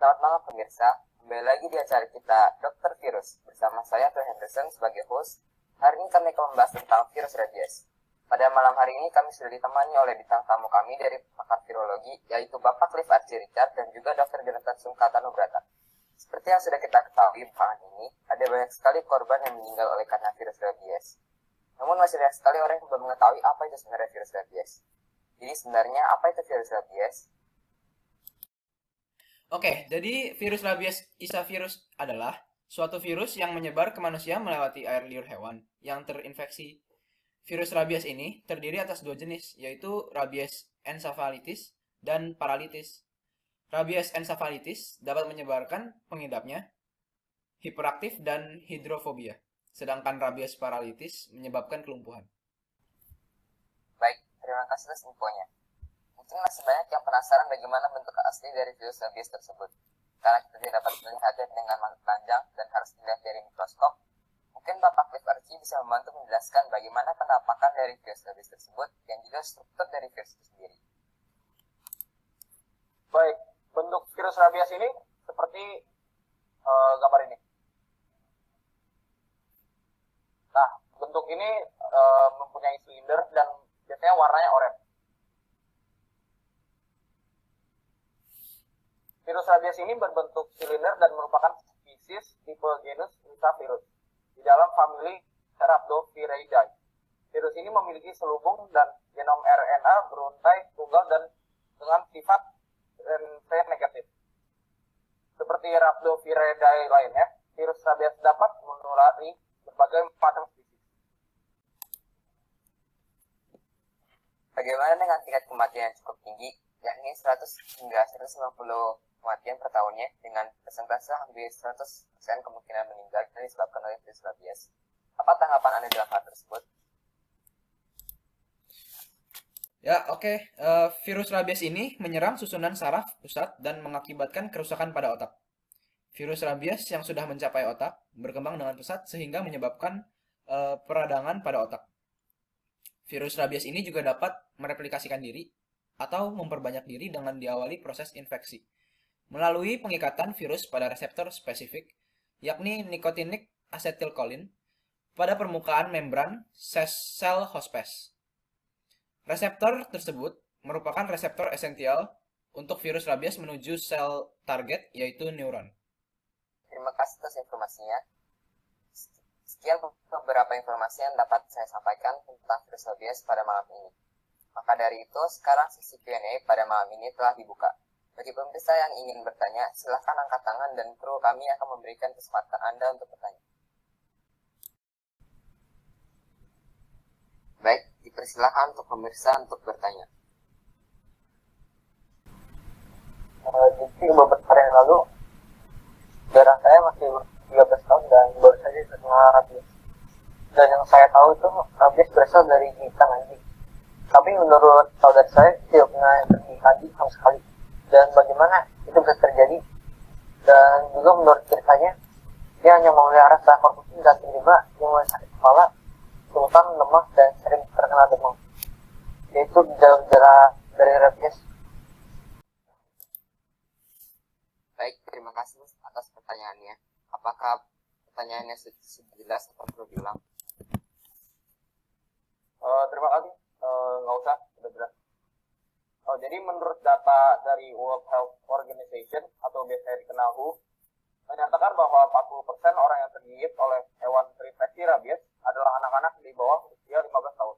Selamat malam pemirsa, kembali lagi di acara kita Dokter Virus bersama saya Tuan Henderson sebagai host. Hari ini kami akan membahas tentang virus rabies. Pada malam hari ini kami sudah ditemani oleh bintang tamu kami dari pakar virologi, yaitu Bapak Cliff Archie Richard dan juga Dr. Jonathan Sungkatanubrata. Seperti yang sudah kita ketahui belakangan ini, ada banyak sekali korban yang meninggal oleh karena virus rabies. Namun masih banyak sekali orang yang belum mengetahui apa itu sebenarnya virus rabies. Jadi sebenarnya apa itu virus rabies? Oke, jadi virus rabies virus adalah suatu virus yang menyebar ke manusia melewati air liur hewan yang terinfeksi. Virus rabies ini terdiri atas dua jenis, yaitu rabies encephalitis dan paralitis. Rabies encephalitis dapat menyebarkan pengidapnya, hiperaktif dan hidrofobia, sedangkan rabies paralitis menyebabkan kelumpuhan. Baik, terima kasih atas infonya. Mungkin masih banyak yang penasaran bagaimana bentuk asli dari virus rabies tersebut. Karena kita tidak dapat melihatnya dengan mata telanjang dan harus dilihat dari mikroskop, mungkin Bapak Cliff Archie bisa membantu menjelaskan bagaimana penampakan dari virus rabies tersebut dan juga struktur dari virus itu sendiri. Baik, bentuk virus rabies ini seperti gambar ini. Nah, bentuk ini mempunyai silinder dan biasanya warnanya oranye. Virus rabies ini berbentuk silinder dan merupakan spesies tipe genus Lyssavirus di dalam famili Rhabdoviridae. Virus ini memiliki selubung dan genom RNA beruntai tunggal dan dengan sifat RNP negatif. Seperti Rhabdoviridae lainnya, virus rabies dapat menulari berbagai macam spesies. Bagaimana dengan tingkat kematian yang cukup tinggi, yakni 100 hingga 150 kematian per tahunnya dengan persentase hampir 100% kemungkinan meninggal disebabkan oleh virus rabies. Apa tanggapan Anda dalam hal tersebut? Ya, oke. Virus rabies ini menyerang susunan saraf pusat dan mengakibatkan kerusakan pada otak. Virus rabies yang sudah mencapai otak berkembang dengan pesat sehingga menyebabkan peradangan pada otak. Virus rabies ini juga dapat mereplikasikan diri atau memperbanyak diri dengan diawali proses infeksi melalui pengikatan virus pada reseptor spesifik, yakni nicotinic acetylcholine pada permukaan membran sel hospes. Reseptor tersebut merupakan reseptor esensial untuk virus rabies menuju sel target, yaitu neuron. Terima kasih atas informasinya. Sekian beberapa informasi yang dapat saya sampaikan tentang virus rabies pada malam ini. Maka dari itu, sekarang sesi Q&A pada malam ini telah dibuka. Bagi pemirsa yang ingin bertanya, silahkan angkat tangan dan kru kami akan memberikan kesempatan Anda untuk bertanya. Baik, dipersilahkan untuk pemirsa untuk bertanya. Jadi beberapa hari yang lalu, darah saya masih 13 tahun dan baru saja terkena rabies. Dan yang saya tahu itu rabies berasal dari gigitan anjing. Tapi menurut saudara saya tidak pernah tergigit anjing sama sekali. Dan bagaimana itu bisa terjadi? Dan juga menurut ceritanya, dia hanya memelihara seekor kucing dan tiba-tiba dia mulai sakit kepala, kemudian lemas dan sering terkena demam. Yaitu gejala dari rabies. Baik, terima kasih atas pertanyaannya. Apakah pertanyaannya sudah jelas atau perlu diulang? Terima kasih. Nggak usah, sudah jelas. Jadi menurut data dari World Health Organization atau biasa dikenal WHO, menyatakan bahwa 40% orang yang tergigit oleh hewan terinfeksi rabies adalah anak-anak di bawah usia 15 tahun.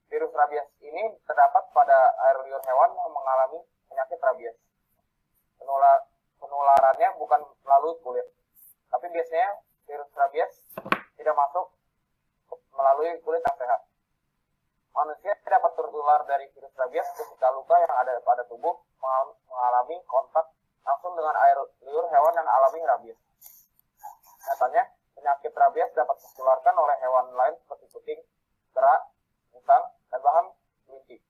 Virus rabies ini terdapat pada air liur hewan yang mengalami penyakit rabies. Penularannya bukan melalui kulit, tapi biasanya virus rabies tidak masuk melalui kulit yang sehat. Manusia dapat tertular dari virus rabies ketika luka yang ada pada tubuh mengalami kontak langsung dengan air liur hewan yang alami rabies. Nyatanya, penyakit rabies dapat ditularkan oleh hewan lain seperti kucing, kera, musang, dan bahkan kelinci.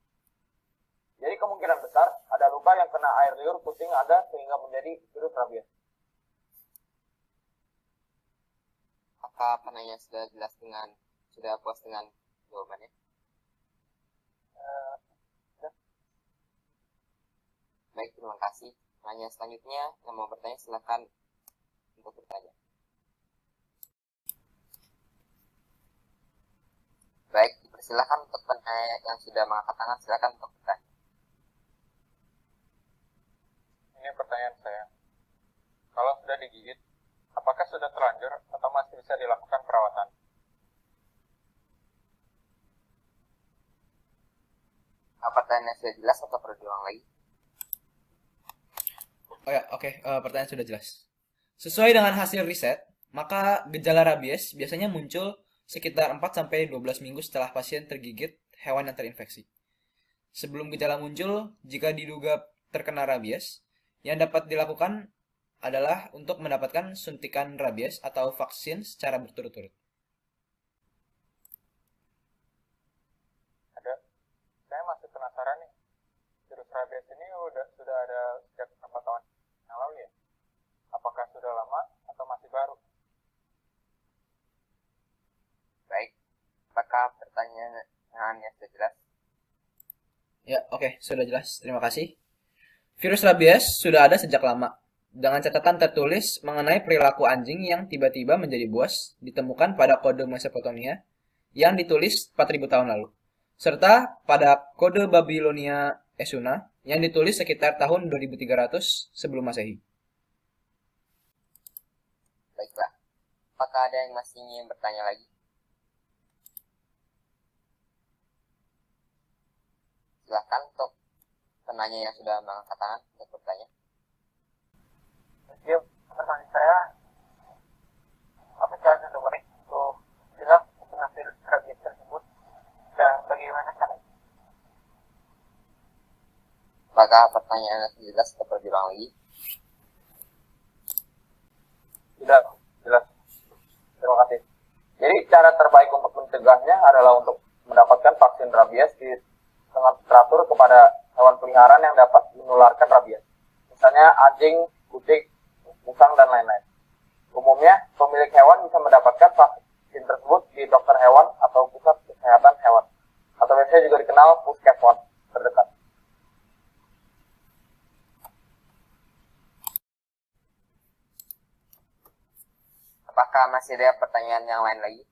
Jadi kemungkinan besar ada luka yang kena air liur kucing ada sehingga menjadi virus rabies. Apakah penanya sudah puas dengan jawabannya? Baik, terima kasih. Pertanyaan selanjutnya, yang mau bertanya silakan untuk bertanya. Baik, dipersilakan untuk penanya yang sudah mengangkat tangan, silakan untuk bertanya. Ini pertanyaan saya. Kalau sudah digigit, apakah sudah terlanjur atau masih bisa dilakukan perawatan? Apa pertanyaannya sudah jelas atau perlu diulang lagi? Oh ya, oke, pertanyaan sudah jelas. Sesuai dengan hasil riset, maka gejala rabies biasanya muncul sekitar 4-12 minggu setelah pasien tergigit hewan yang terinfeksi. Sebelum gejala muncul, jika diduga terkena rabies, yang dapat dilakukan adalah untuk mendapatkan suntikan rabies atau vaksin secara berturut-turut. Saya masih penasaran nih, virus rabies ini sudah ada sejak berapa tahun yang lalu ya? Apakah sudah lama atau masih baru? Baik, apakah pertanyaannya sudah jelas? Ya, oke, sudah jelas. Terima kasih. Virus rabies sudah ada sejak lama, dengan catatan tertulis mengenai perilaku anjing yang tiba-tiba menjadi buas ditemukan pada kode Mesopotamia yang ditulis 4000 tahun lalu, serta pada kode Babilonia Esuna yang ditulis sekitar tahun 2300 sebelum Masehi. Baiklah, apakah ada yang masih ingin bertanya lagi? Silakan untuk penanya yang sudah mengangkat tangan untuk bertanya. Jadi pertanyaan saya, apa cara terbaik untuk jelas tentang virus rabies tersebut dan bagaimana caranya? Apakah pertanyaannya sudah jelas atau perlu diulang lagi? Sudah jelas. Terima kasih. Jadi cara terbaik untuk mencegahnya adalah untuk mendapatkan vaksin rabies dengan teratur kepada hewan peliharaan yang dapat menularkan rabies. Misalnya anjing, kucing, musang, dan lain-lain. Umumnya, pemilik hewan bisa mendapatkan vaksin tersebut di dokter hewan atau pusat kesehatan hewan, atau biasanya juga dikenal puskeswan terdekat. Apakah masih ada pertanyaan yang lain lagi?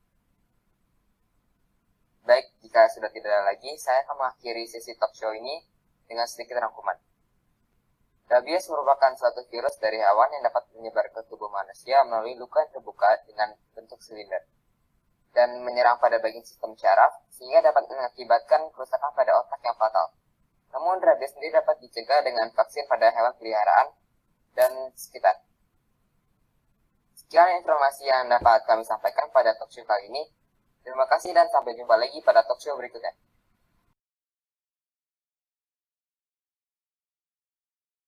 Baik, jika sudah tidak ada lagi, saya akan mengakhiri sesi talk show ini dengan sedikit rangkuman. Rabies merupakan suatu virus dari hewan yang dapat menyebar ke tubuh manusia melalui luka yang terbuka dengan bentuk silinder dan menyerang pada bagian sistem syaraf sehingga dapat mengakibatkan kerusakan pada otak yang fatal. Namun rabies sendiri dapat dicegah dengan vaksin pada hewan peliharaan dan sekitar. Sekian informasi yang dapat kami sampaikan pada talk show kali ini. Terima kasih dan sampai jumpa lagi pada talk show berikutnya.